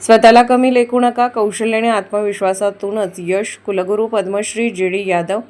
स्वतःला कमी लेखू नका, कौशल्याने आत्मविश्वासातूनच यश. कुलगुरू पद्मश्री जी.डी. यादव.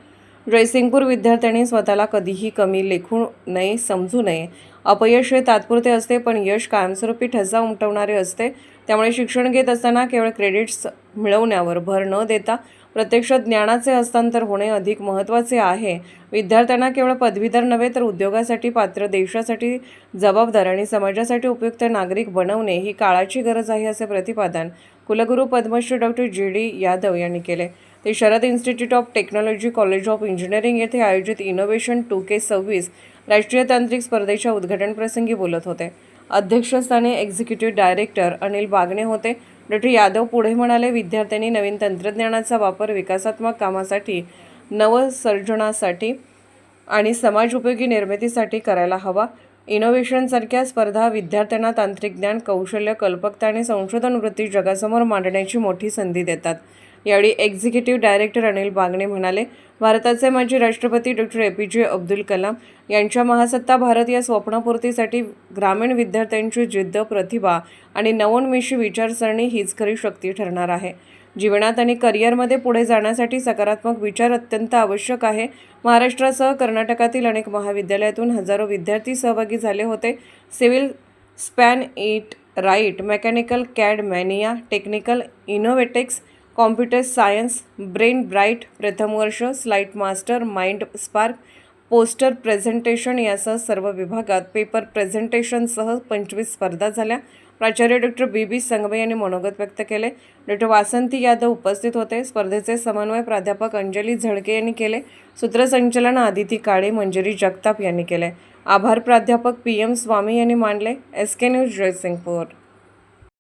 जयसिंगपूर. विद्यार्थ्यांनी स्वतःला कधीही कमी लेखू नये, समजू नये. अपयश हे तात्पुरते असते, पण यश कायमस्वरूपी ठसा उमटवणारे असते. त्यामुळे शिक्षण घेत असताना केवळ क्रेडिट्स मिळवण्यावर भर न देता प्रत्यक्ष ज्ञानाचे हस्तांतर होणे अधिक महत्त्वाचे आहे. विद्यार्थ्यांना केवळ पदवीधर नव्हे तर उद्योगासाठी पात्र, देशासाठी जबाबदार आणि समाजासाठी उपयुक्त नागरिक बनवणे ही काळाची गरज आहे, असे प्रतिपादन कुलगुरू पद्मश्री डॉ. जी.डी. यादव यांनी केले. ते Sharad institute of technology, college of engineering येथे आयोजित इनोव्हेशन 2K26 राष्ट्रीय तांत्रिक स्पर्धेच्या उद्घाटनप्रसंगी बोलत होते. अध्यक्षस्थानी एक्झिक्युटिव्ह डायरेक्टर अनिल बागणे होते. डॉ. यादव पुढे म्हणाले, विद्यार्थ्यांनी नवीन तंत्रज्ञानाचा वापर विकासात्मक कामासाठी, नवसर्जनासाठी आणि समाजोपयोगी निर्मितीसाठी करायला हवा. इनोव्हेशनसारख्या स्पर्धा विद्यार्थ्यांना तांत्रिक ज्ञान, कौशल्य, कल्पकता आणि संशोधन वृत्ती जगासमोर मांडण्याची मोठी संधी देतात. यावेळी एक्झिक्युटिव्ह डायरेक्टर अनिल बागणे म्हणाले, भारताचे माजी राष्ट्रपती डॉ. APJ अब्दुल कलाम यांच्या महासत्ता भारत या स्वप्नपूर्तीसाठी ग्रामीण विद्यार्थ्यांची जिद्द, प्रतिभा आणि नवोन्मेषी विचारसरणी हीच खरी शक्ती ठरणार आहे. जीवनात आणि करिअरमध्ये पुढे जाण्यासाठी सकारात्मक विचार अत्यंत आवश्यक आहे. महाराष्ट्रासह कर्नाटकातील अनेक महाविद्यालयातून हजारो विद्यार्थी सहभागी झाले होते. Civil, span it right, mechanical, CAD, mania, technical, innovatics, computer science, brain bright, प्रथम वर्ष, slight master, mind spark, poster presentation यासह सर्व विभागात पेपर प्रेझेंटेशनसह 25 स्पर्धा झाल्या. प्राचार्य डॉ. B.B. संघवे यांनी मनोगत व्यक्त केले. डॉ. वासंती यादव उपस्थित होते. स्पर्धेचे समन्वय प्राध्यापक अंजली झळके यांनी केले. सूत्रसंचालन आदिती काळे, मंजिरी जगताप यांनी केले. आभार प्राध्यापक PM स्वामी यांनी मानले. SK news, Jaysingpur.